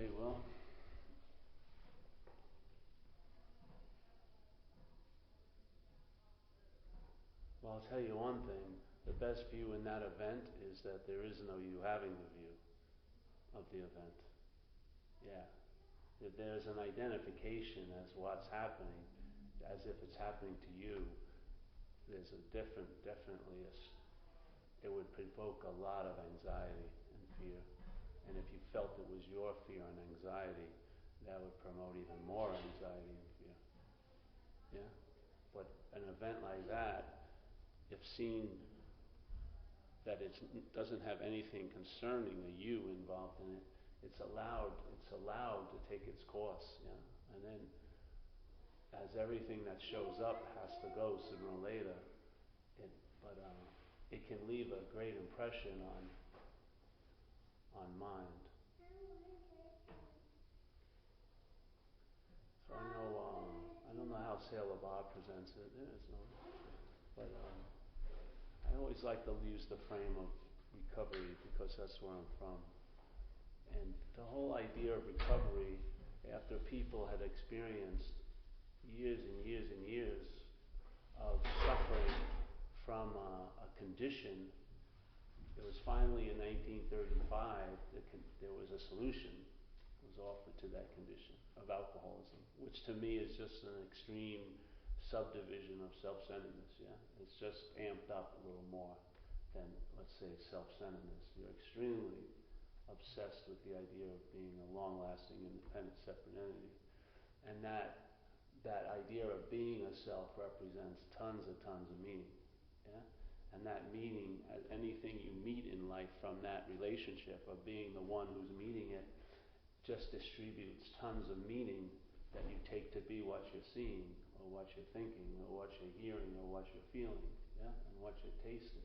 Okay, well, I'll tell you one thing. The best view in that event is that there is no you having the view of the event. Yeah. That there's an identification as what's happening, as if it's happening to you. There's a definitely it would provoke a lot of anxiety and fear. And if you felt it was your fear and anxiety, that would promote even more anxiety and fear. Yeah? But an event like that, if seen that it doesn't have anything concerning the you involved in it, it's allowed to take its course. Yeah? And then as everything that shows up has to go sooner or later, it can leave a great impression on mind. So I don't know how Sailor Bob presents it. But I always like to use the frame of recovery because that's where I'm from. And the whole idea of recovery, after people had experienced years and years and years of suffering from a condition, it was finally in 1935 there was a solution was offered to that condition of alcoholism, which to me is just an extreme subdivision of self-centeredness. Yeah, it's just amped up a little more than, let's say, self-centeredness. You're extremely obsessed with the idea of being a long-lasting, independent, separate entity, and that idea of being a self represents tons of meaning. Yeah, and that meaning, anything you meet in life from that relationship of being the one who's meeting it, just distributes tons of meaning that you take to be what you're seeing, or what you're thinking, or what you're hearing, or what you're feeling, yeah, and what you're tasting.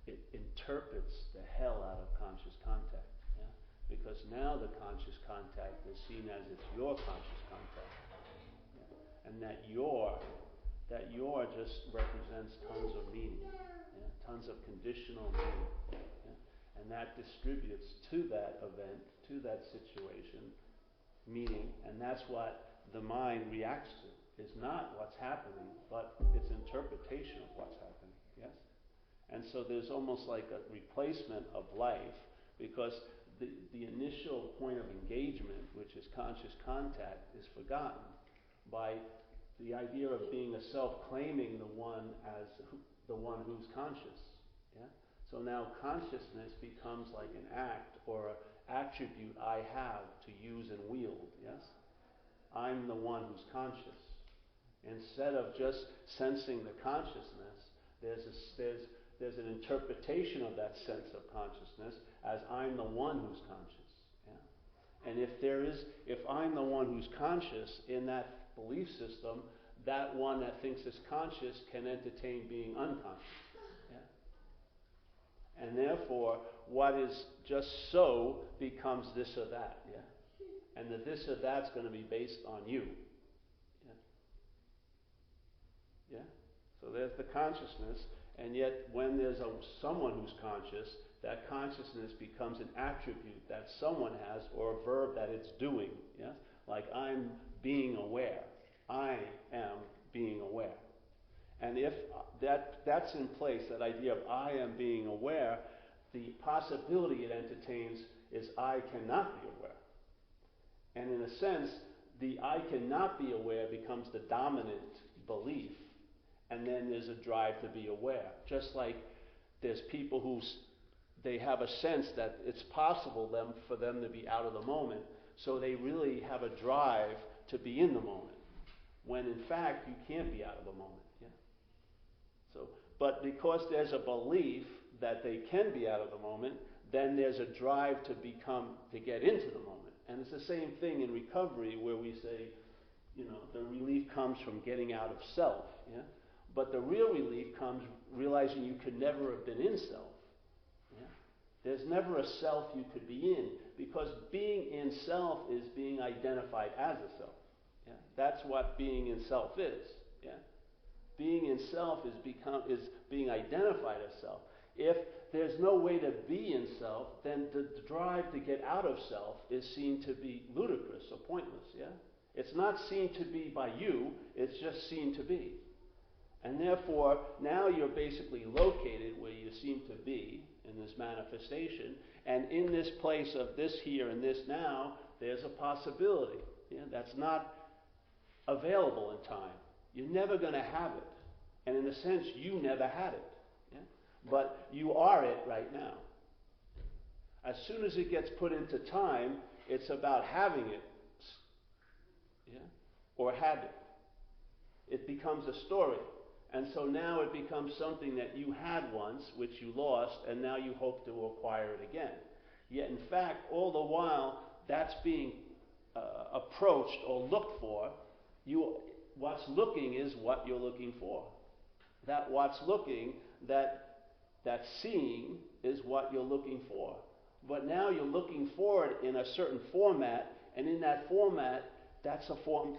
It interprets the hell out of conscious contact, yeah, because now the conscious contact is seen as it's your conscious contact, yeah? And that your just represents tons of meaning, yeah? Tons of conditional meaning, yeah? And that distributes to that event, to that situation, meaning, and that's what the mind reacts to, is not what's happening, but its interpretation of what's happening, yes? And so there's almost like a replacement of life, because the initial point of engagement, which is conscious contact, is forgotten by the idea of being a self claiming the one as the one who's conscious. Yeah? So now consciousness becomes like an act or an attribute I have to use and wield. Yes? I'm the one who's conscious. Instead of just sensing the consciousness, there's an interpretation of that sense of consciousness as I'm the one who's conscious. Yeah? And if I'm the one who's conscious in that belief system, that one that thinks is conscious can entertain being unconscious. Yeah? And therefore, what is just so becomes this or that. Yeah? And the this or that's going to be based on you. Yeah? Yeah? So there's the consciousness. And yet, when there's someone who's conscious, that consciousness becomes an attribute that someone has, or a verb that it's doing. Yes? Like, I'm being aware. I am being aware. And if that's in place, that idea of I am being aware, the possibility it entertains is I cannot be aware. And in a sense, the I cannot be aware becomes the dominant belief. And then there's a drive to be aware. Just like there's people they have a sense that it's possible for them to be out of the moment, so they really have a drive to be in the moment, when in fact you can't be out of the moment. Yeah. So, but because there's a belief that they can be out of the moment, then there's a drive to get into the moment. And it's the same thing in recovery, where we say, the relief comes from getting out of self. Yeah. But the real relief comes realizing you could never have been in self. Yeah? There's never a self you could be in, because being in self is being identified as a self. Yeah? That's what being in self is. Yeah? Being in self is being identified as self. If there's no way to be in self, then the drive to get out of self is seen to be ludicrous or pointless, yeah? It's not seen to be by you, it's just seen to be. And therefore, now you're basically located where you seem to be in this manifestation, and in this place of this here and this now, there's a possibility, yeah, that's not available in time. You're never going to have it. And in a sense, you never had it. Yeah? But you are it right now. As soon as it gets put into time, it's about having it. Yeah? Or had it. It becomes a story. And so now it becomes something that you had once, which you lost, and now you hope to acquire it again. Yet in fact, all the while, that's being approached or looked for. What's looking is what you're looking for. That what's looking, that seeing is what you're looking for. But now you're looking for it in a certain format, and in that format, that's a form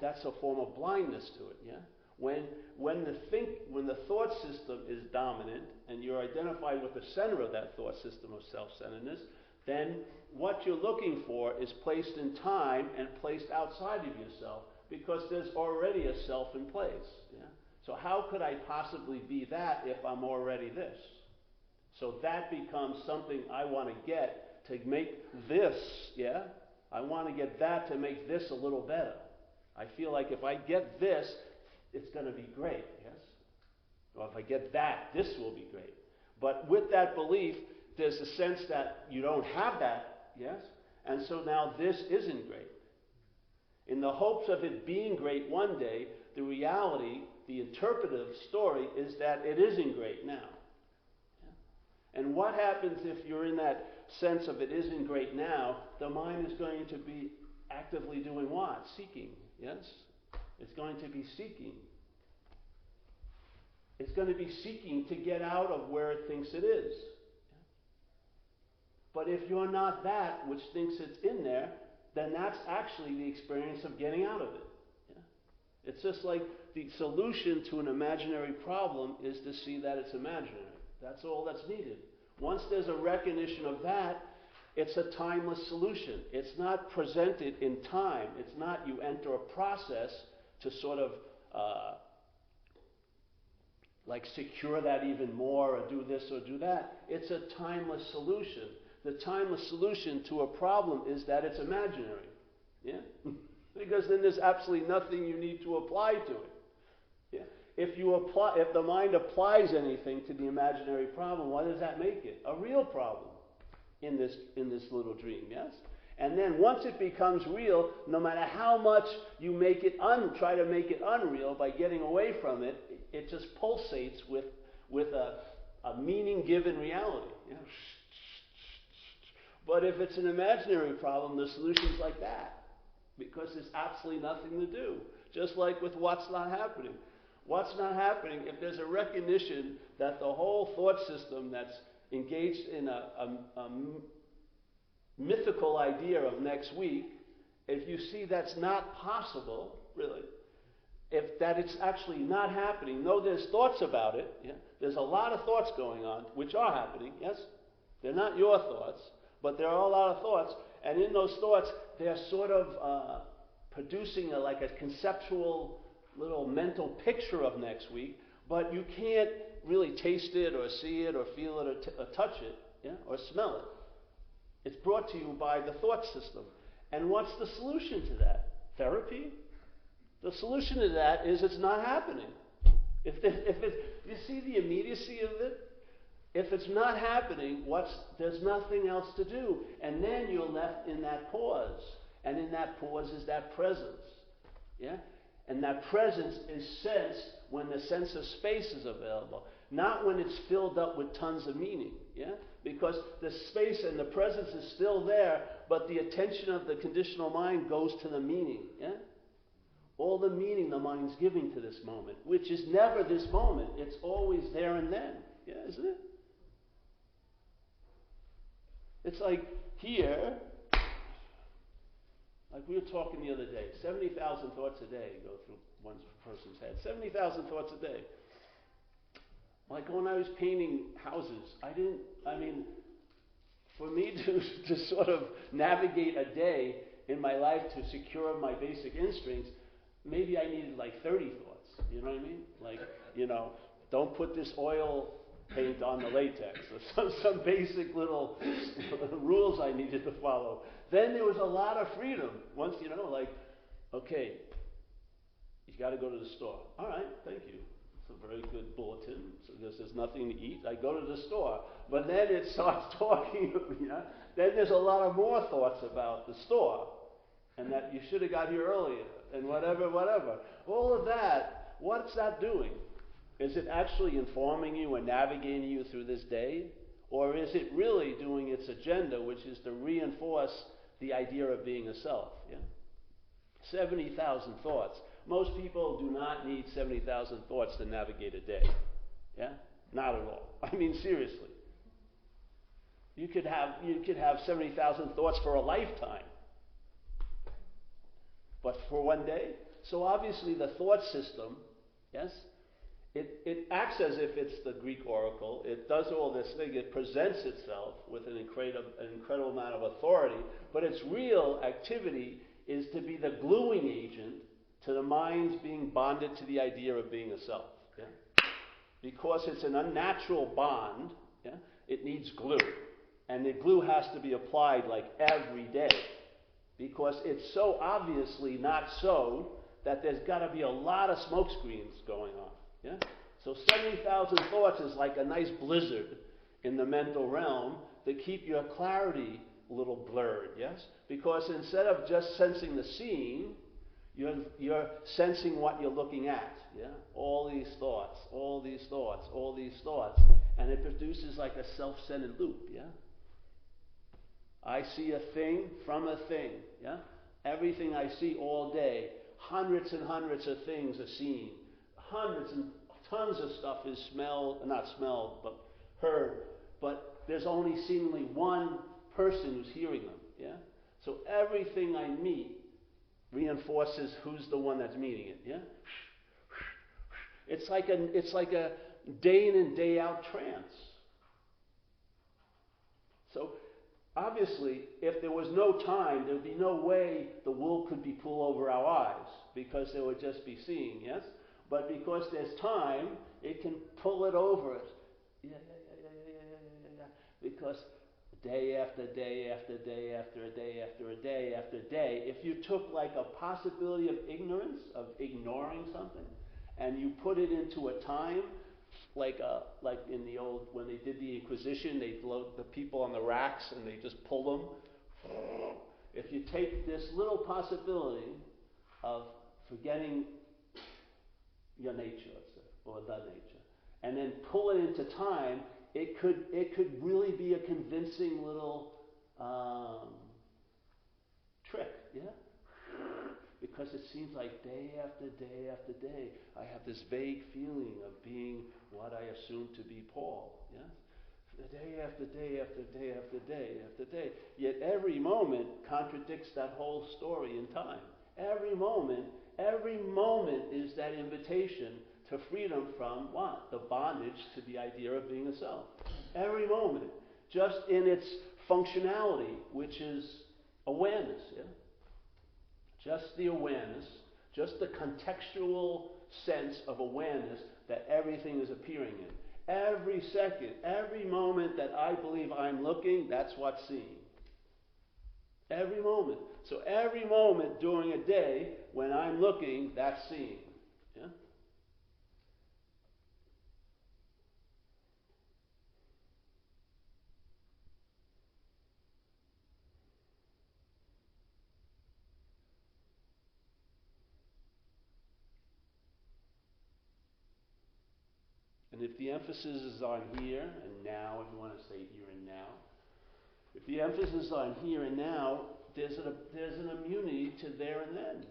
of blindness to it. Yeah. When the thought system is dominant, and you're identified with the center of that thought system of self-centeredness, then what you're looking for is placed in time and placed outside of yourself, because there's already a self in place. Yeah? So how could I possibly be that if I'm already this? So that becomes something I want to get to make this, yeah? I want to get that to make this a little better. I feel like if I get this, it's going to be great, yes? Or if I get that, this will be great. But with that belief, there's a sense that you don't have that, yes? And so now this isn't great. In the hopes of it being great one day, the reality, the interpretive story, is that it isn't great now. Yeah? And what happens if you're in that sense of it isn't great now? The mind is going to be actively doing what? Seeking, yes? It's going to be seeking. It's going to be seeking to get out of where it thinks it is. Yeah? But if you're not that which thinks it's in there, then that's actually the experience of getting out of it. Yeah? It's just like the solution to an imaginary problem is to see that it's imaginary. That's all that's needed. Once there's a recognition of that, it's a timeless solution. It's not presented in time. It's not you enter a process to sort of like secure that even more or do this or do that. It's a timeless solution. The timeless solution to a problem is that it's imaginary. Yeah? Because then there's absolutely nothing you need to apply to it. Yeah? If the mind applies anything to the imaginary problem, what does that make it? A real problem in this little dream, yes? And then once it becomes real, no matter how much you make it try to make it unreal by getting away from it, it just pulsates with a meaning-given reality. You know? But if it's an imaginary problem, the solution's like that, because there's absolutely nothing to do. Just like with what's not happening. What's not happening, if there's a recognition that the whole thought system that's engaged in a mythical idea of next week, if you see that's not possible, really, if that it's actually not happening, though there's thoughts about it, yeah, there's a lot of thoughts going on, which are happening, yes? They're not your thoughts, but there are a lot of thoughts, and in those thoughts, they're sort of producing like a conceptual little mental picture of next week, but you can't really taste it or see it or feel it or touch it, yeah, or smell it. It's brought to you by the thought system. And what's the solution to that? Therapy? The solution to that is it's not happening. You see the immediacy of it? If it's not happening, there's nothing else to do. And then you're left in that pause. And in that pause is that presence. Yeah? And that presence is sensed when the sense of space is available, not when it's filled up with tons of meaning. Yeah? Because the space and the presence is still there, but the attention of the conditional mind goes to the meaning. Yeah? All the meaning the mind's giving to this moment, which is never this moment. It's always there and then. Yeah, isn't it? It's like here, like we were talking the other day, 70,000 thoughts a day go through one person's head. 70,000 thoughts a day. Like when I was painting houses, for me to sort of navigate a day in my life to secure my basic instincts, maybe I needed like 30 thoughts. You know what I mean? Like, don't put this oil paint on the latex, or some basic little rules I needed to follow. Then there was a lot of freedom. Once, okay, you got to go to the store. All right, thank you. It's a very good bulletin. So there's nothing to eat. I go to the store. But then it starts talking, Then there's a lot of more thoughts about the store. And that you should have got here earlier. And whatever. All of that, what's that doing? Is it actually informing you and navigating you through this day? Or is it really doing its agenda, which is to reinforce the idea of being a self? 70,000 thoughts. Most people do not need 70,000 thoughts to navigate a day. Not at all. I mean, seriously. You could have 70,000 thoughts for a lifetime. But for one day? So obviously the thought system, it acts as if it's the Greek oracle. It does all this thing. It presents itself with an incredible amount of authority. But its real activity is to be the gluing agent to the mind's being bonded to the idea of being a self. Because it's an unnatural bond, it needs glue. And the glue has to be applied like every day. Because it's so obviously not so that there's got to be a lot of smoke screens going on. So 70,000 thoughts is like a nice blizzard in the mental realm to keep your clarity a little blurred, Because instead of just sensing the seeing, you're sensing what you're looking at, All these thoughts, and it produces like a self-centered loop, I see a thing from a thing, Everything I see all day, hundreds and hundreds of things are seen, hundreds and tons of stuff is not smelled, but heard, but there's only seemingly one person who's hearing them, So everything I meet reinforces who's the one that's meeting it, It's like a day in and day out trance. So obviously, if there was no time, there would be no way the wool could be pulled over our eyes, because there would just be seeing, But because there's time, it can pull it over it. Because day after day after day after a day after a day after day, if you took like a possibility of ignorance, of ignoring something, and you put it into a time, like in the old, when they did the Inquisition, they'd load the people on the racks and they just pull them. If you take this little possibility of forgetting your nature, let's say, or the nature, and then pull it into time, it could really be a convincing little trick, Because it seems like day after day after day, I have this vague feeling of being what I assume to be Paul, Day after day after day after day after day. Yet every moment contradicts that whole story in time. Every moment is that invitation to freedom from what? The bondage to the idea of being a self. Every moment, just in its functionality, which is awareness, Just the awareness, just the contextual sense of awareness that everything is appearing in. Every second, every moment that I believe I'm looking, that's what's seeing. Every moment. So every moment during a day when I'm looking, that's seeing. And if the emphasis is on here and now, if you want to say here and now, if the emphasis is on here and now, there's an immunity to there and then.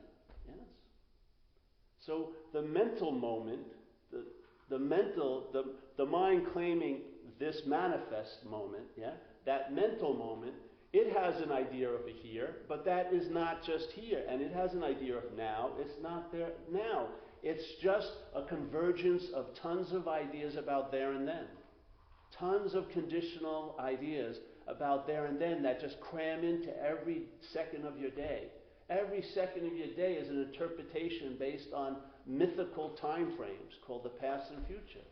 So the mental moment, the mind claiming this manifest moment, that mental moment, it has an idea of a here, but that is not just here, and it has an idea of now. It's not there now. It's just a convergence of tons of ideas about there and then. Tons of conditional ideas about there and then that just cram into every second of your day. Every second of your day is an interpretation based on mythical time frames called the past and future.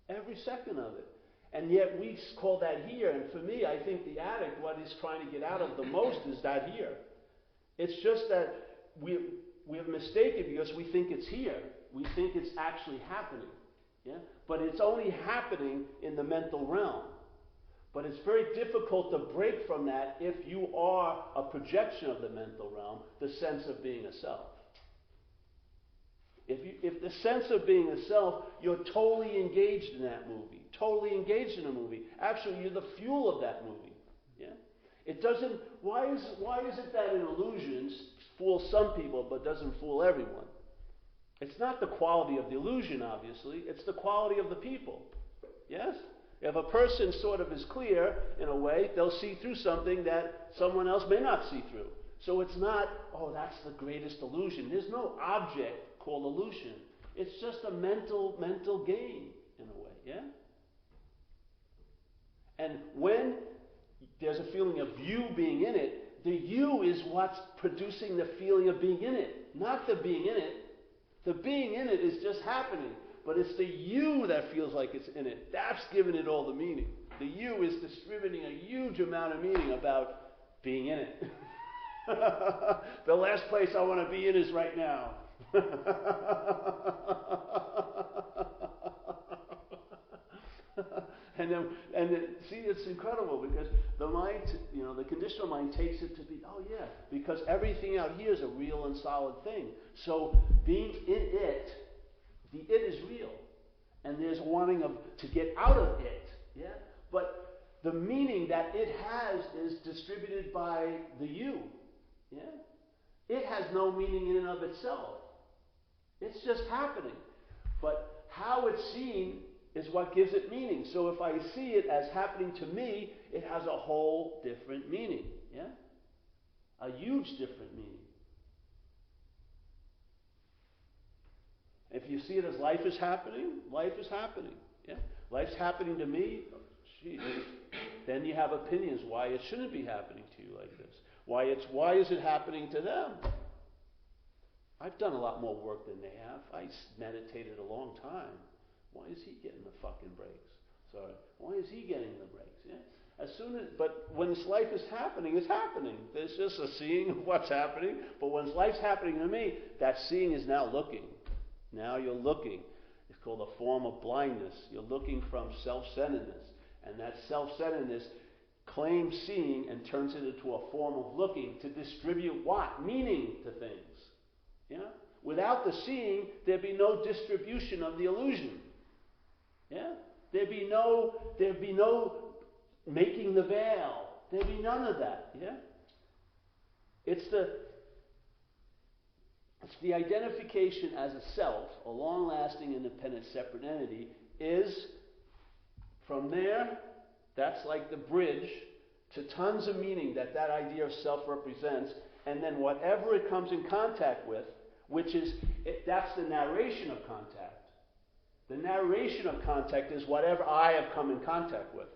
Every second of it. And yet we call that here, and for me, I think the addict, what he's trying to get out of the most is that here. It's just that we're mistaken because we think it's here. We think it's actually happening. Yeah? But it's only happening in the mental realm. But it's very difficult to break from that if you are a projection of the mental realm, the sense of being a self. If the sense of being a self, you're totally engaged in that movie, totally engaged in a movie. Actually, you're the fuel of that movie. Yeah? It doesn't. Why is it that in illusions fools some people but doesn't fool everyone? It's not the quality of the illusion, obviously. It's the quality of the people. Yes? If a person sort of is clear in a way, they'll see through something that someone else may not see through. So it's not, oh, that's the greatest illusion. There's no object called illusion. It's just a mental game in a way, yeah? And when there's a feeling of you being in it, the you is what's producing the feeling of being in it, not the being in it. The being in it is just happening, but it's the you that feels like it's in it. That's giving it all the meaning. The you is distributing a huge amount of meaning about being in it. The last place I want to be in is right now. And then, see, it's incredible because the mind, the conditional mind takes it to be, oh yeah, because everything out here is a real and solid thing. So being in it, the it is real, and there's wanting to get out of it, yeah. But the meaning that it has is distributed by the you, yeah. It has no meaning in and of itself. It's just happening, but how it's seen is what gives it meaning. So if I see it as happening to me, it has a whole different meaning. Yeah? A huge different meaning. If you see it as life is happening, life is happening. Yeah? Life's happening to me, geez. Then you have opinions why it shouldn't be happening to you like this. Why is it happening to them? I've done a lot more work than they have. I meditated a long time. Why is he getting the fucking breaks? Sorry. Why is he getting the breaks? Yeah. But when this life is happening, it's happening. There's just a seeing of what's happening. But when life's happening to me, that seeing is now looking. Now you're looking. It's called a form of blindness. You're looking from self-centeredness. And that self-centeredness claims seeing and turns it into a form of looking to distribute what? Meaning to things. Yeah? Without the seeing, there'd be no distribution of the illusion. Yeah? There'd be no making the veil. There'd be none of that. Yeah? It's the identification as a self, a long-lasting, independent, separate entity, is from there, that's like the bridge to tons of meaning that idea of self represents, and then whatever it comes in contact with, that's the narration of contact. The narration of contact is whatever I have come in contact with.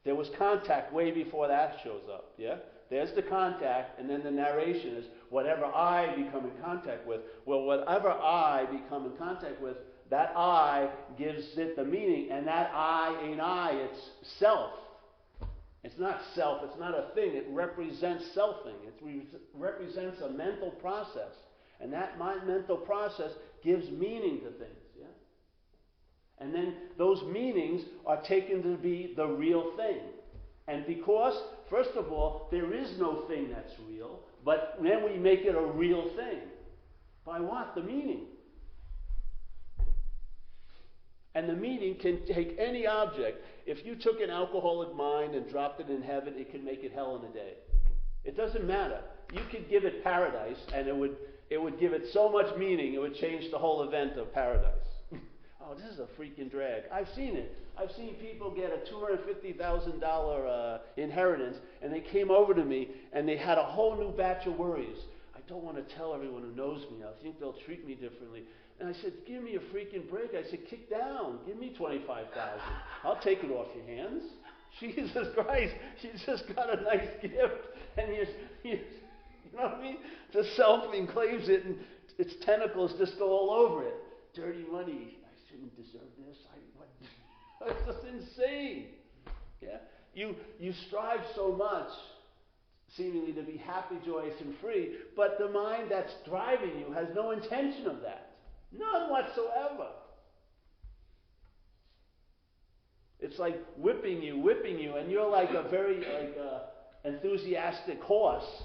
There was contact way before that shows up, yeah? There's the contact, and then the narration is whatever I become in contact with. Well, whatever I become in contact with, that I gives it the meaning, and that I ain't I, it's self. It's not self, it's not a thing, it represents selfing. It represents a mental process. And that mental process gives meaning to things, yeah? And then those meanings are taken to be the real thing. And because, first of all, there is no thing that's real, but then we make it a real thing. By what? The meaning. And the meaning can take any object. If you took an alcoholic mind and dropped it in heaven, it can make it hell in a day. It doesn't matter. You could give it paradise, and it would give it so much meaning, it would change the whole event of paradise. Oh, this is a freaking drag. I've seen it. I've seen people get a $250,000 inheritance, and they came over to me, and they had a whole new batch of worries. I don't want to tell everyone who knows me. I think they'll treat me differently. And I said, give me a freaking break. I said, kick down. Give me $25,000. I'll take it off your hands. Jesus Christ, you just got a nice gift. And you know what I mean? The self enclaves it, and its tentacles just go all over it. Dirty money. I shouldn't deserve this. It's just insane. Yeah? You strive so much, seemingly, to be happy, joyous, and free, but the mind that's driving you has no intention of that. None whatsoever. It's like whipping you, and you're like a very enthusiastic horse,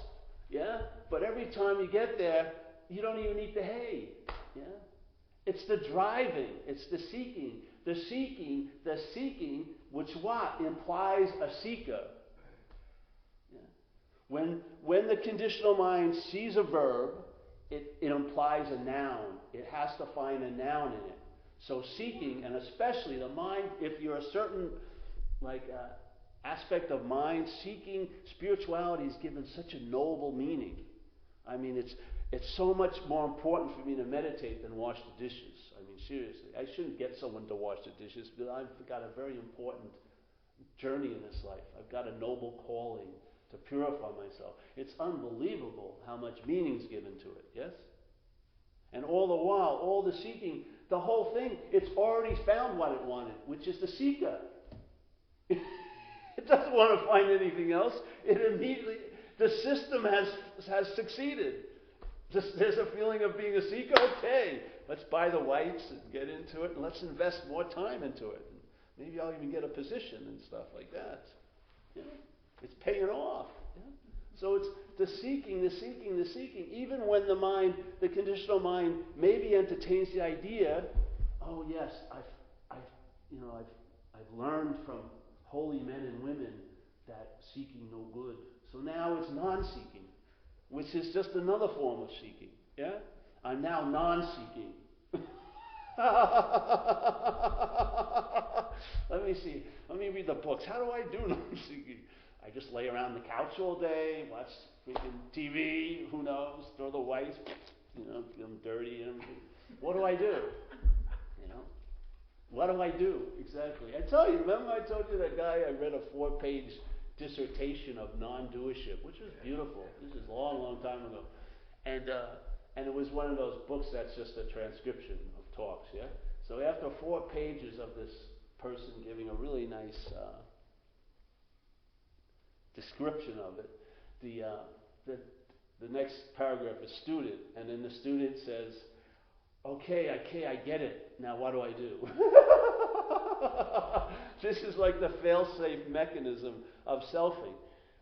yeah? But every time you get there, you don't even eat the hay, yeah? It's the driving, it's the seeking. The seeking, which what? Implies a seeker. Yeah? When the conditional mind sees a verb, it implies a noun. It has to find a noun in it. So seeking, and especially the mind, if you're a certain aspect of mind, seeking, spirituality is given such a noble meaning. I mean, it's so much more important for me to meditate than wash the dishes. I mean, seriously. I shouldn't get someone to wash the dishes, but I've got a very important journey in this life. I've got a noble calling to purify myself. It's unbelievable how much meaning is given to it, yes? And all the while, all the seeking, the whole thing, it's already found what it wanted, which is the seeker. It doesn't want to find anything else. It immediately, the system has succeeded. There's a feeling of being a seeker. Okay, let's buy the whites and get into it, and let's invest more time into it. And maybe I'll even get a position and stuff like that. Yeah? It's paying off. Yeah? So it's the seeking. Even when the mind, the conditional mind, maybe entertains the idea, oh yes, I've learned from holy men and women that seeking no good. So now it's non-seeking, which is just another form of seeking. Yeah? I'm now non-seeking. Let me see. Let me read the books. How do I do non-seeking? I just lay around the couch all day, watch freaking TV, who knows, throw the whites, feel them dirty and everything. What do I do? What do I do? Exactly. I tell you, remember I told you that guy, I read a 4-page dissertation of non-doership, which was beautiful. This is a long, long time ago. And it was one of those books that's just a transcription of talks, yeah? So after 4 pages of this person giving a really nice description of it, the next paragraph is student, and then the student says, okay, I get it. Now what do I do? This is like the fail-safe mechanism of selfing.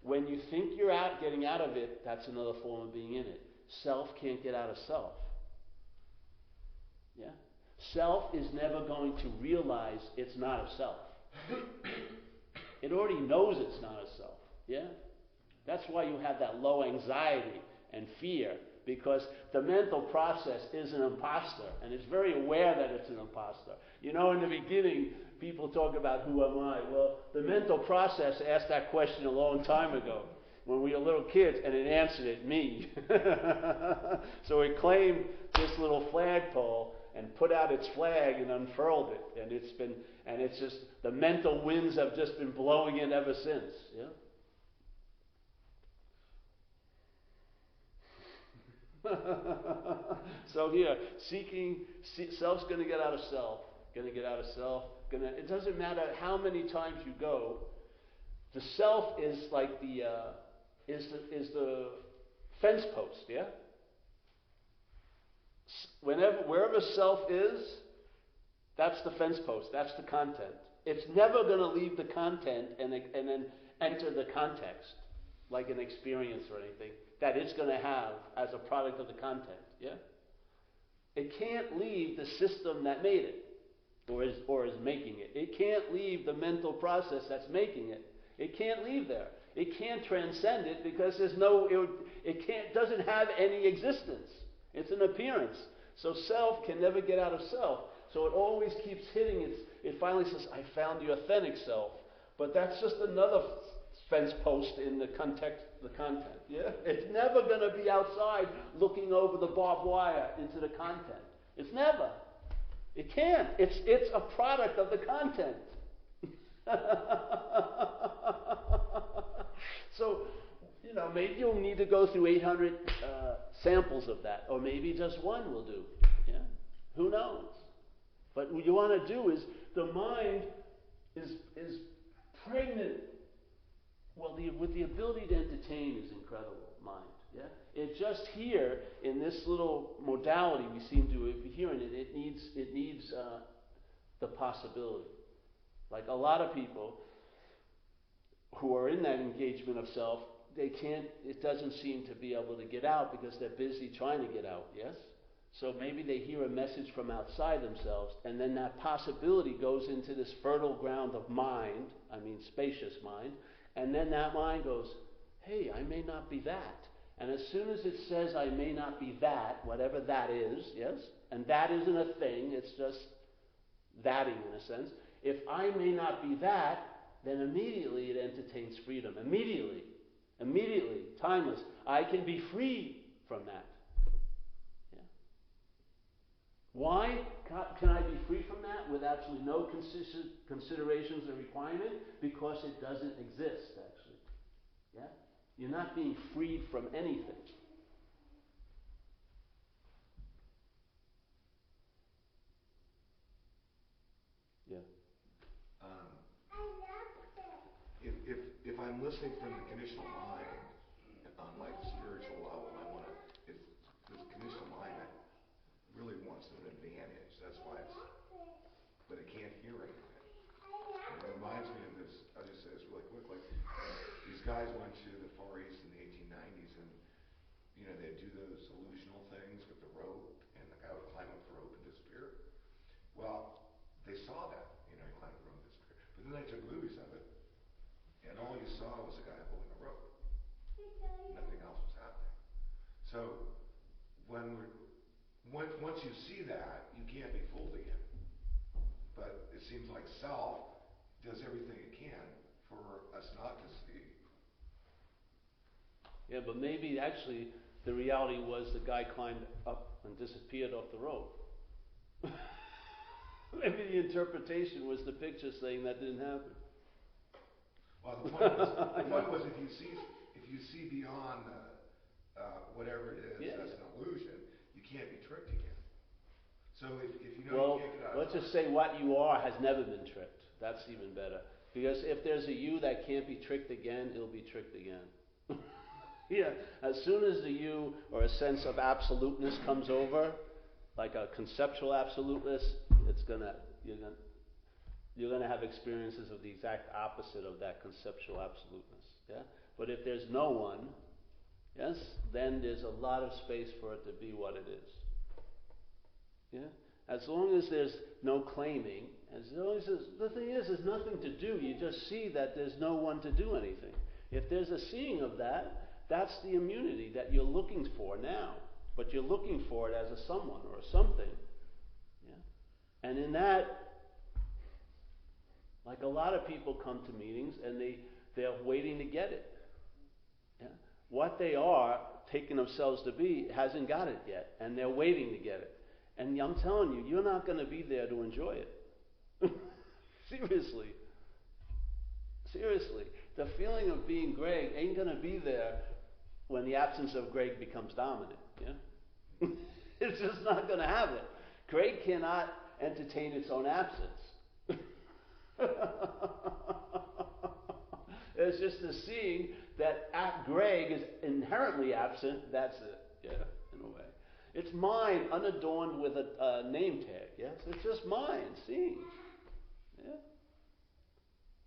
When you think you're getting out of it, that's another form of being in it. Self can't get out of self. Yeah? Self is never going to realize it's not a self. It already knows it's not a self. Yeah? That's why you have that low anxiety and fear, because the mental process is an imposter, and it's very aware that it's an imposter. In the beginning, people talk about who am I? Well, the mental process asked that question a long time ago when we were little kids, and it answered it, me. So it claimed this little flagpole and put out its flag and unfurled it, and it's just, the mental winds have just been blowing it ever since. Yeah? So here, self's going to get out of self. It doesn't matter how many times you go. The self is like is the fence post. Yeah. Wherever self is, that's the fence post. That's the content. It's never going to leave the content and then enter the context, like an experience or anything that it's going to have as a product of the content. Yeah? It can't leave the system that made it, or is making it. It can't leave the mental process that's making it. It can't leave there. It can't transcend it because doesn't have any existence. It's an appearance. So self can never get out of self. So it always keeps hitting it finally says, I found the authentic self. But that's just another fence post in the context, the content. Yeah, it's never going to be outside looking over the barbed wire into the content. It's never. It can't. It's a product of the content. So, maybe you'll need to go through 800 samples of that, or maybe just one will do. Yeah, who knows? But what you want to do is the mind is pregnant. Well, with the ability to entertain is incredible. Mind. Yeah, it just here in this little modality we seem to be hearing it. It needs the possibility. Like a lot of people who are in that engagement of self, they can't. It doesn't seem to be able to get out because they're busy trying to get out. Yes. So maybe they hear a message from outside themselves, and then that possibility goes into this fertile ground of mind. I mean, spacious mind. And then that mind goes, hey, I may not be that. And as soon as it says I may not be that, whatever that is, yes? And that isn't a thing, it's just thatting in a sense. If I may not be that, then immediately it entertains freedom. Immediately, timeless. I can be free from that. Yeah. Why can I be free from that with absolutely no considerations or requirement? Because it doesn't exist, actually. Yeah? You're not being freed from anything. Yeah. If I'm listening from the conditional mind on like the spiritual level, I want to. If the conditional mind that really wants an advantage, that's why it's. But it can't hear anything. It reminds me of this. I'll just say this really quick. Like these guys went to the Far East in the 1890s, and they'd do those illusional things with the rope, and the guy would climb up the rope and disappear. Well, they saw that, he climbed the rope and disappeared. But then they took movies of it, and all you saw was a guy holding a rope. Nothing else was happening. So once you see that, you can't be fooled again. But it seems like self does everything it can for us not to see. Yeah, but maybe actually the reality was the guy climbed up and disappeared off the rope. Maybe the interpretation was the picture saying that didn't happen. Well, the point was if you see beyond whatever it is as an illusion, you can't be tricked again. So if you know you can't get out. Let's just say what you are has never been tricked. That's even better. Because if there's a you that can't be tricked again, it'll be tricked again. Yeah. As soon as the you or a sense of absoluteness comes over, like a conceptual absoluteness, you're gonna have experiences of the exact opposite of that conceptual absoluteness. Yeah. But if there's no one, yes, then there's a lot of space for it to be what it is. Yeah. As long as there's no claiming, as long as the thing is, there's nothing to do. You just see that there's no one to do anything. If there's a seeing of that, that's the immunity that you're looking for now. But you're looking for it as a someone or a something. Yeah? And in that, like a lot of people come to meetings and they're waiting to get it. Yeah? What they are taking themselves to be hasn't got it yet, and they're waiting to get it. And I'm telling you, you're not going to be there to enjoy it. Seriously. The feeling of being Greg ain't going to be there when the absence of Greg becomes dominant. Yeah? It's just not going to have it. Greg cannot entertain its own absence. It's just the seeing that Greg is inherently absent. That's it. Yeah, in a way. It's mind unadorned with a name tag. Yes, it's just mind seeing. Yeah.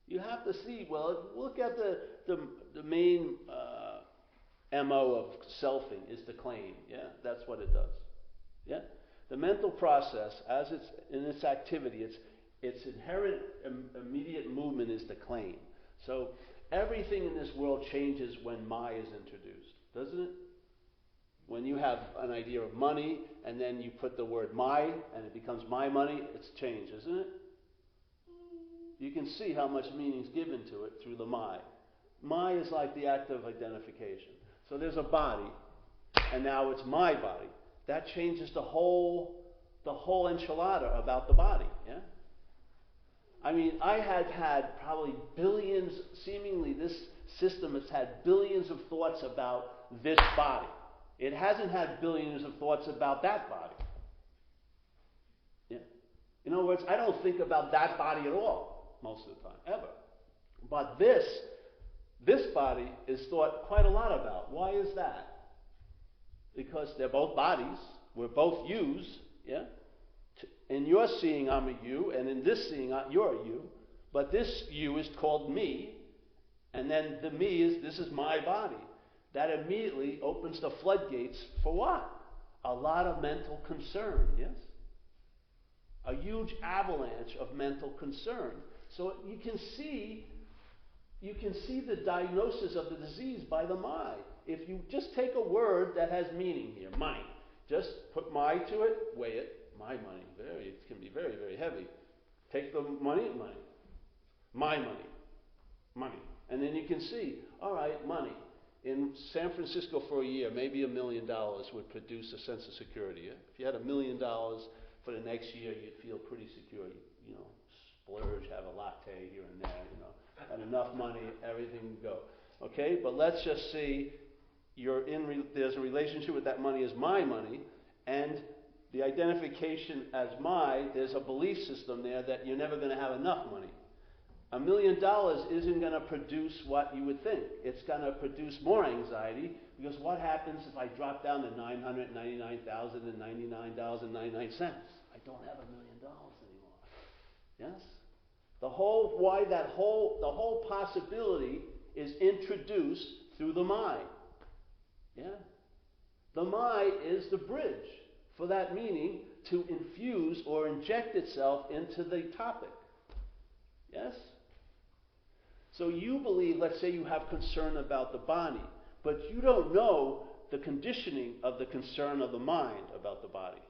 You have to see. Well, look at the main MO of selfing is to claim. Yeah, that's what it does. Yeah, the mental process, as it's in its activity, its inherent immediate movement is to claim. So everything in this world changes when my is introduced, doesn't it? When you have an idea of money and then you put the word my and it becomes my money, it's changed, isn't it? You can see how much meaning is given to it through the my. My is like the act of identification. So there's a body, and now it's my body. That changes the whole enchilada about the body, yeah? I mean, I have had probably billions, seemingly this system has had billions of thoughts about this body. It hasn't had billions of thoughts about that body. Yeah? In other words, I don't think about that body at all, most of the time, ever. But this body is thought quite a lot about. Why is that? Because they're both bodies. We're both yous, yeah? In your seeing, I'm a you, and in this seeing, you're a you. But this you is called me, and then the me is, this is my body. That immediately opens the floodgates for what? A lot of mental concern, yes? A huge avalanche of mental concern. So you can see the diagnosis of the disease by the my. If you just take a word that has meaning here, money, just put my to it, weigh it. My money, it can be very, very heavy. Take the money, my money. And then you can see, all right, money. In San Francisco for a year, maybe $1 million would produce a sense of security. Yeah? If you had $1 million for the next year, you'd feel pretty secure. You know, splurge, have a latte here and there, you know, and enough money, everything would go. Okay, but let's just see, there's a relationship with that money as my money, and the identification as there's a belief system there that you're never going to have enough money. $1 million isn't going to produce what you would think. It's going to produce more anxiety, because what happens if I drop down to $999,099.99? I don't have $1 million anymore. Yes? The whole possibility is introduced through the my. Yeah? The my is the bridge for that meaning to infuse or inject itself into the topic. Yes? So you believe, let's say you have concern about the body, but you don't know the conditioning of the concern of the mind about the body.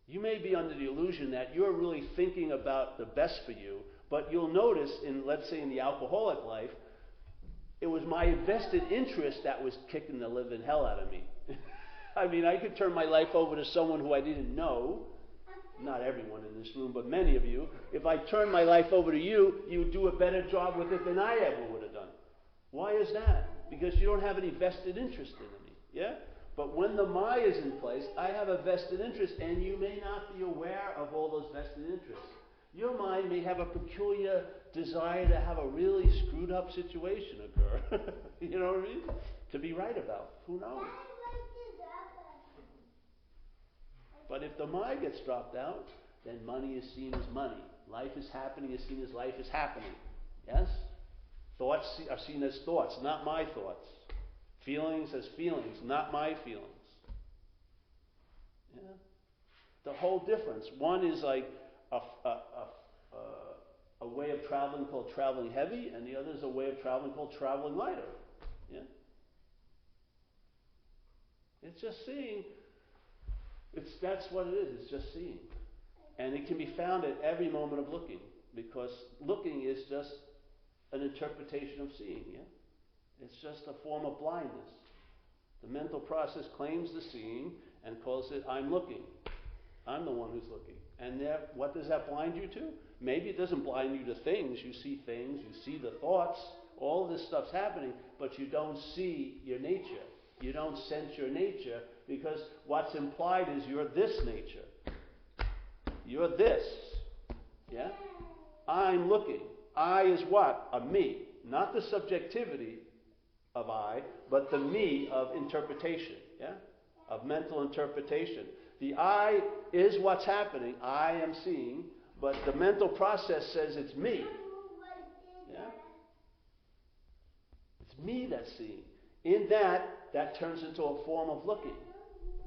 You may be under the illusion that you're really thinking about the best for you, but you'll notice let's say in the alcoholic life, it was my vested interest that was kicking the living hell out of me. I mean, I could turn my life over to someone who I didn't know. Not everyone in this room, but many of you. If I turned my life over to you, you would do a better job with it than I ever would have done. Why is that? Because you don't have any vested interest in me. Yeah? But when the my is in place, I have a vested interest, and you may not be aware of all those vested interests. Your mind may have a peculiar desire to have a really screwed up situation occur. You know what I mean? To be right about. Who knows? But if the my gets dropped out, then money is seen as money. Life is happening is seen as life is happening. Yes? Thoughts are seen as thoughts, not my thoughts. Feelings as feelings, not my feelings. Yeah? The whole difference. One is like a way of traveling called traveling heavy, and the other is a way of traveling called traveling lighter. Yeah? It's just seeing. That's what it is. It's just seeing. And it can be found at every moment of looking, because looking is just an interpretation of seeing. Yeah? It's just a form of blindness. The mental process claims the seeing and calls it, I'm looking. I'm the one who's looking. And what does that blind you to? Maybe it doesn't blind you to things. You see things, you see the thoughts, all this stuff's happening, but you don't see your nature. You don't sense your nature, because what's implied is you're this nature. You're this. Yeah? I'm looking. I is what? A me. Not the subjectivity of I, but the me of interpretation. Yeah? Of mental interpretation. The I is what's happening. I am seeing, but the mental process says it's me. Yeah? It's me that's seeing. In that turns into a form of looking.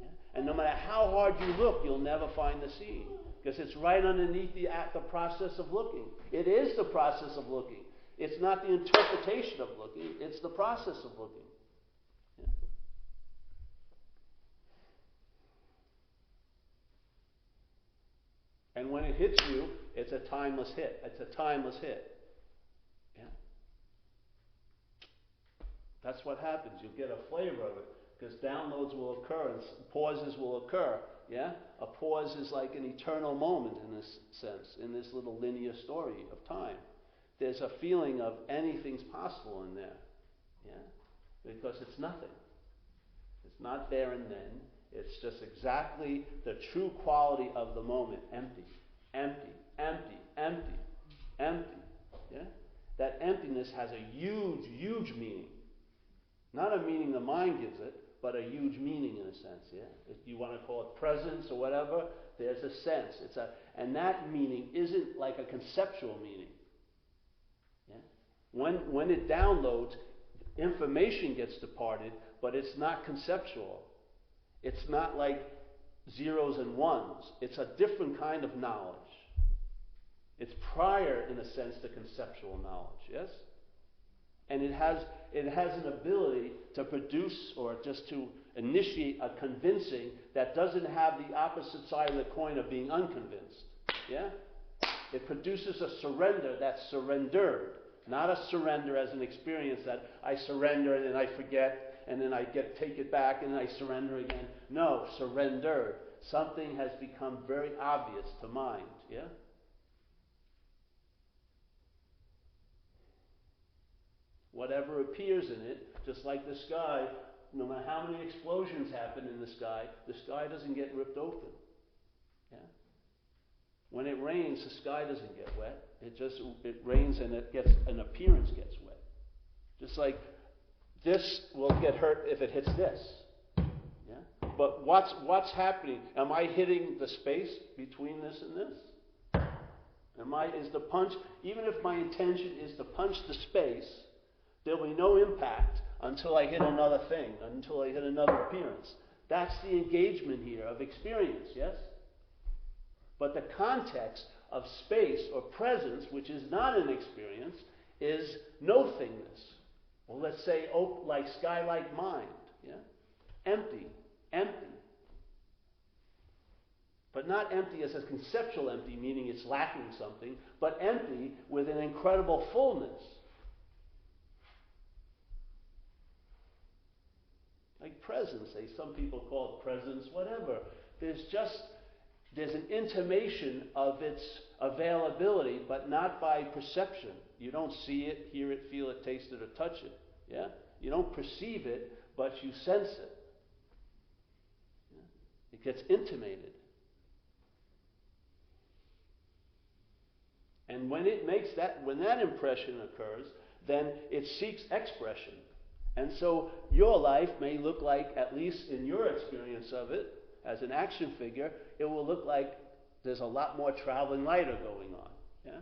Yeah? And no matter how hard you look, you'll never find the seeing. Because it's right underneath the process of looking. It is the process of looking. It's not the interpretation of looking. It's the process of looking. Yeah? And when it hits you, it's a timeless hit. It's a timeless hit. Yeah? That's what happens. You'll get a flavor of it, because downloads will occur and pauses will occur. Yeah? A pause is like an eternal moment in this sense, in this little linear story of time. There's a feeling of anything's possible in there. Yeah? Because it's nothing. It's not there and then. It's just exactly the true quality of the moment. Empty, empty, empty, empty, empty. Yeah? That emptiness has a huge, huge meaning. Not a meaning the mind gives it, but a huge meaning in a sense. Yeah? If you want to call it presence or whatever, there's a sense. And that meaning isn't like a conceptual meaning. Yeah? When it downloads, information gets departed, but it's not conceptual. It's not like zeros and ones. It's a different kind of knowledge. It's prior, in a sense, to conceptual knowledge, yes? And it has an ability to produce or just to initiate a convincing that doesn't have the opposite side of the coin of being unconvinced, yeah? It produces a surrender that's surrendered, not a surrender as an experience that I surrender and then I forget and then I take it back and then I surrender again. No, surrendered. Something has become very obvious to mind, yeah? Whatever appears in it, just like the sky, no matter how many explosions happen in the sky doesn't get ripped open. Yeah? When it rains, the sky doesn't get wet. It rains and an appearance gets wet. Just like this will get hurt if it hits this. Yeah? But what's happening? Am I hitting the space between this and this? Is the punch, even if my intention is to punch the space, there'll be no impact until I hit another thing, until I hit another appearance. That's the engagement here of experience, yes? But the context of space or presence, which is not an experience, is nothingness. Or let's say, like sky-like mind, yeah? Empty, empty. But not empty as a conceptual empty, meaning it's lacking something, but empty with an incredible fullness. Like presence, some people call it presence, whatever. There's an intimation of its availability, but not by perception. You don't see it, hear it, feel it, taste it, or touch it. Yeah? You don't perceive it, but you sense it. Yeah? It gets intimated. And when that impression occurs, then it seeks expression. And so your life may look like, at least in your experience of it, as an action figure, it will look like there's a lot more traveling lighter going on. Yeah?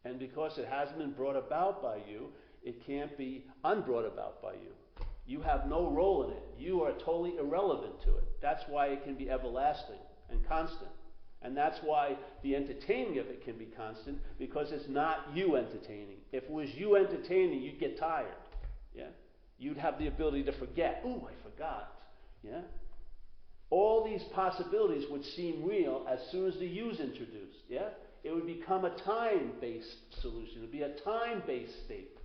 And because it hasn't been brought about by you, it can't be unbrought about by you. You have no role in it. You are totally irrelevant to it. That's why it can be everlasting and constant. And that's why the entertaining of it can be constant, because it's not you entertaining. If it was you entertaining, you'd get tired. Yeah? You'd have the ability to forget. Ooh, I forgot. Yeah? All these possibilities would seem real as soon as the you's introduced. Yeah? It would become a time-based solution. It would be a time-based state.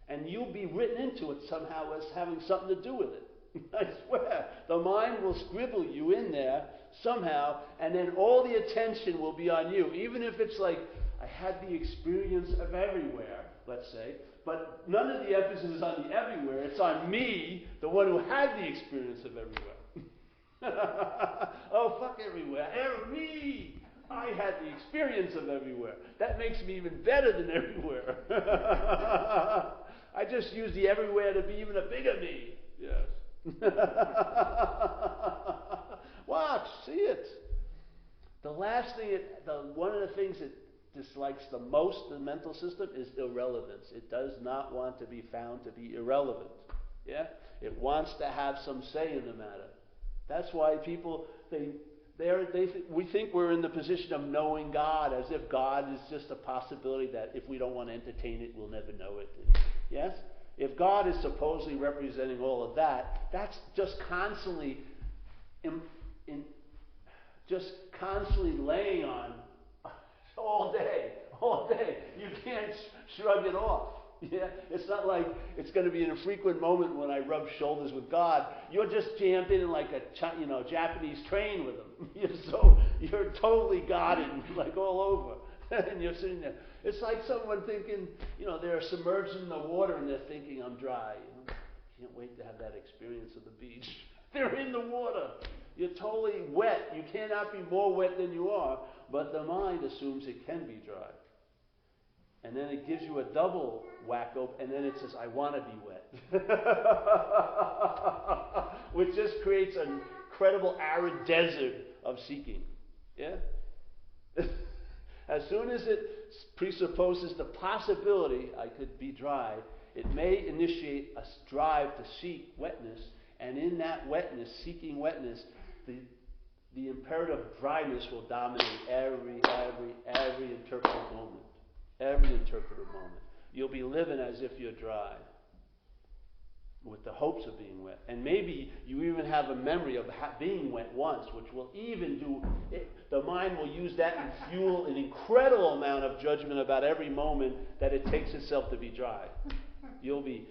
And you'll be written into it somehow as having something to do with it. I swear. The mind will scribble you in there somehow, and then all the attention will be on you. Even if it's like, I had the experience of everywhere, let's say, but none of the emphasis is on the everywhere. It's on me, the one who had the experience of everywhere. Oh, fuck everywhere. Me! I had the experience of everywhere. That makes me even better than everywhere. I just use the everywhere to be even a bigger me. Yes. Watch, see it. The last thing, one of the things it dislikes the most, the mental system, is irrelevance. It does not want to be found to be irrelevant. Yeah? It wants to have some say in the matter. That's why people, we think we're in the position of knowing God, as if God is just a possibility that if we don't want to entertain it, we'll never know it. Yes? If God is supposedly representing all of that, that's just constantly just constantly laying on all day, all day. You can't shrug it off. Yeah, it's not like it's going to be an infrequent moment when I rub shoulders with God. You're just jammed in like a Japanese train with Him. You're totally guarded, like all over, and you're sitting there. It's like someone thinking, they're submerged in the water and they're thinking, I'm dry. Can't wait to have that experience of the beach. They're in the water. You're totally wet. You cannot be more wet than you are, but the mind assumes it can be dry. And then it gives you a double wacko, and then it says, I want to be wet. Which just creates an incredible arid desert of seeking. Yeah? As soon as it presupposes the possibility I could be dry, it may initiate a drive to seek wetness, and in that wetness, seeking wetness, the imperative dryness will dominate every interpretive moment. Every interpretive moment. You'll be living as if you're dry, with the hopes of being wet. And maybe you even have a memory of being wet once, which will even do it. The mind will use that and fuel an incredible amount of judgment about every moment that it takes itself to be dry. You'll be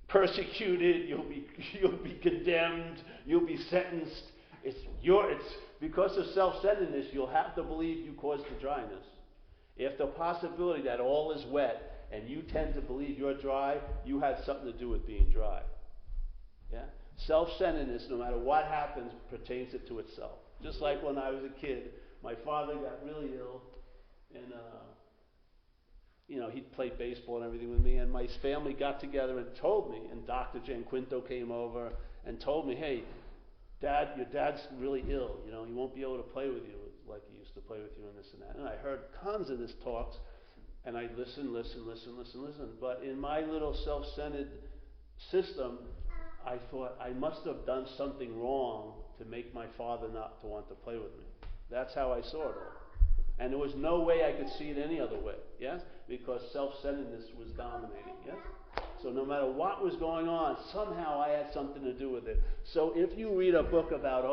persecuted, you'll be condemned, you'll be sentenced. It's because of self-centeredness, you'll have to believe you caused the dryness. If the possibility that all is wet and you tend to believe you're dry, you had something to do with being dry. Yeah? Self-centeredness, no matter what happens, pertains it to itself. Just like when I was a kid, my father got really ill, and he'd play baseball and everything with me, and my family got together and told me, and Dr. Gianquinto came over and told me, hey, Dad, your dad's really ill. He won't be able to play with you like he used to play with you and this and that. And I heard tons of this talks, and I listened. But in my little self-centered system, I thought I must have done something wrong to make my father not to want to play with me. That's how I saw it all. And there was no way I could see it any other way, yes? Because self-centeredness was dominating, yes? So no matter what was going on, somehow I had something to do with it. So if you read a book about,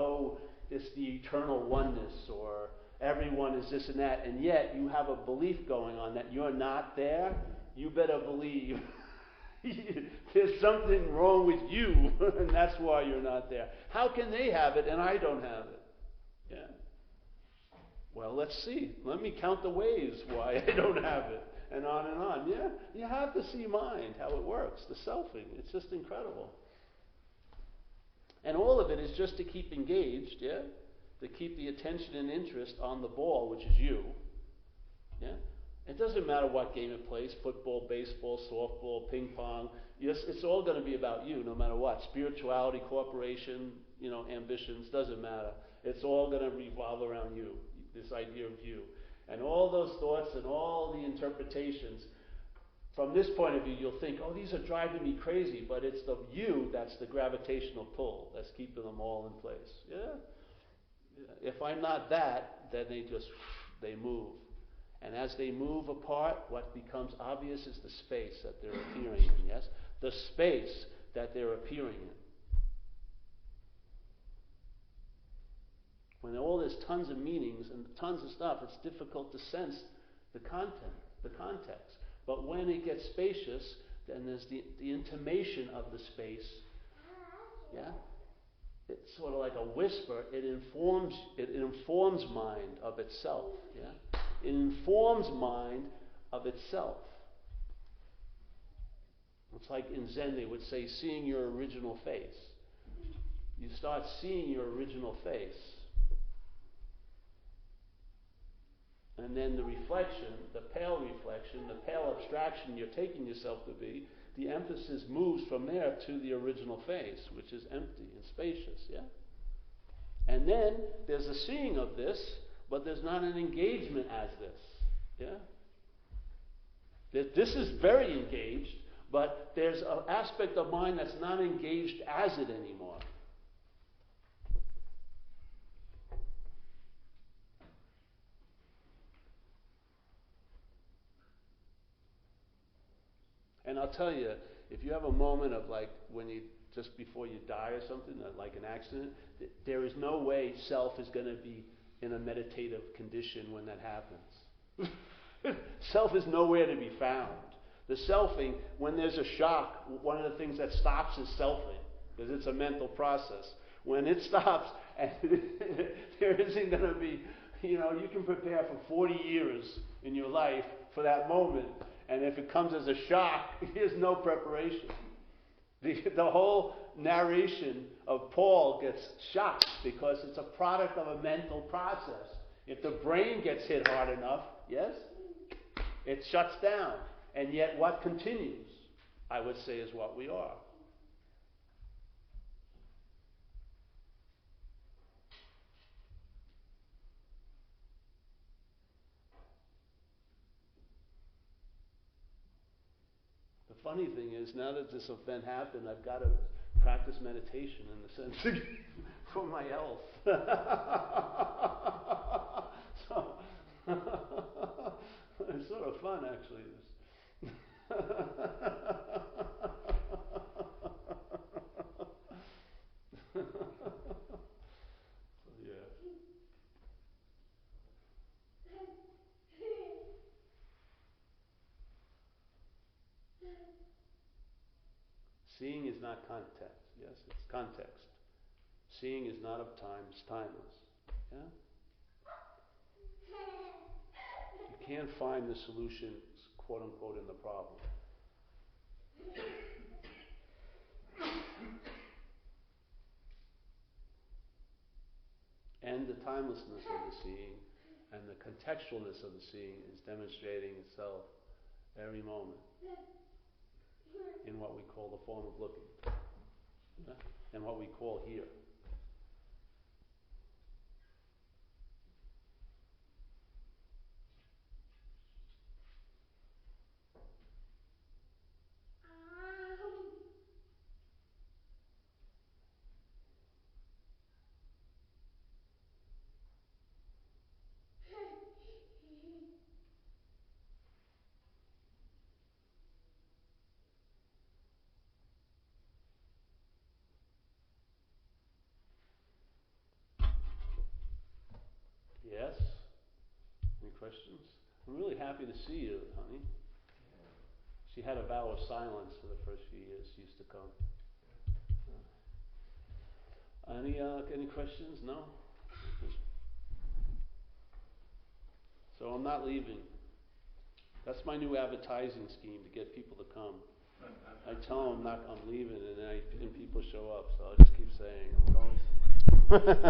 it's the eternal oneness, or everyone is this and that, and yet you have a belief going on that you're not there, you better believe there's something wrong with you, and that's why you're not there. How can they have it and I don't have it? Yeah. Well, let's see. Let me count the ways why I don't have it. And on and on. Yeah, you have to see mind, how it works, the selfing. It's just incredible. And all of it is just to keep engaged, yeah? To keep the attention and interest on the ball, which is you. Yeah? It doesn't matter what game it plays, football, baseball, softball, ping pong. Yes, it's all going to be about you, no matter what. Spirituality, cooperation, ambitions, doesn't matter. It's all going to revolve around you, this idea of you. And all those thoughts and all the interpretations, from this point of view, you'll think, these are driving me crazy, but it's the you that's the gravitational pull that's keeping them all in place. Yeah? If I'm not that, then they move. And as they move apart, what becomes obvious is the space that they're appearing in, yes? The space that they're appearing in. When all there's tons of meanings and tons of stuff, it's difficult to sense the content, the context. But when it gets spacious, then there's the intimation of the space. Yeah? It's sort of like a whisper. It informs mind of itself. Yeah? It informs mind of itself. It's like in Zen they would say, seeing your original face. You start seeing your original face. And then the reflection, the pale abstraction you're taking yourself to be, the emphasis moves from there to the original face, which is empty and spacious, yeah? And then there's a seeing of this, but there's not an engagement as this, yeah? This is very engaged, but there's an aspect of mind that's not engaged as it anymore. And I'll tell you, if you have a moment of just before you die or something, like an accident, there is no way self is going to be in a meditative condition when that happens. Self is nowhere to be found. The selfing, when there's a shock, one of the things that stops is selfing, because it's a mental process. When it stops, and there isn't going to be, you can prepare for 40 years in your life for that moment, and if it comes as a shock, there's no preparation. The whole narration of Paul gets shocked because it's a product of a mental process. If the brain gets hit hard enough, yes, it shuts down. And yet what continues, I would say, is what we are. The funny thing is, now that this event happened, I've got to practice meditation in the sense for my health. So it's sort of fun, actually. Yeah. Seeing is not context. Yes, it's context. Seeing is not of time, it's timeless. Yeah? You can't find the solution, quote unquote, in the problem. And the timelessness of the seeing and the contextualness of the seeing is demonstrating itself every moment in what we call the form of looking, yeah? And what we call here. Yes? Any questions? I'm really happy to see you, honey. She had a vow of silence for the first few years. She used to come. Any questions? No? So I'm not leaving. That's my new advertising scheme to get people to come. I tell them I'm leaving, and people show up. So I just keep saying I'm going somewhere.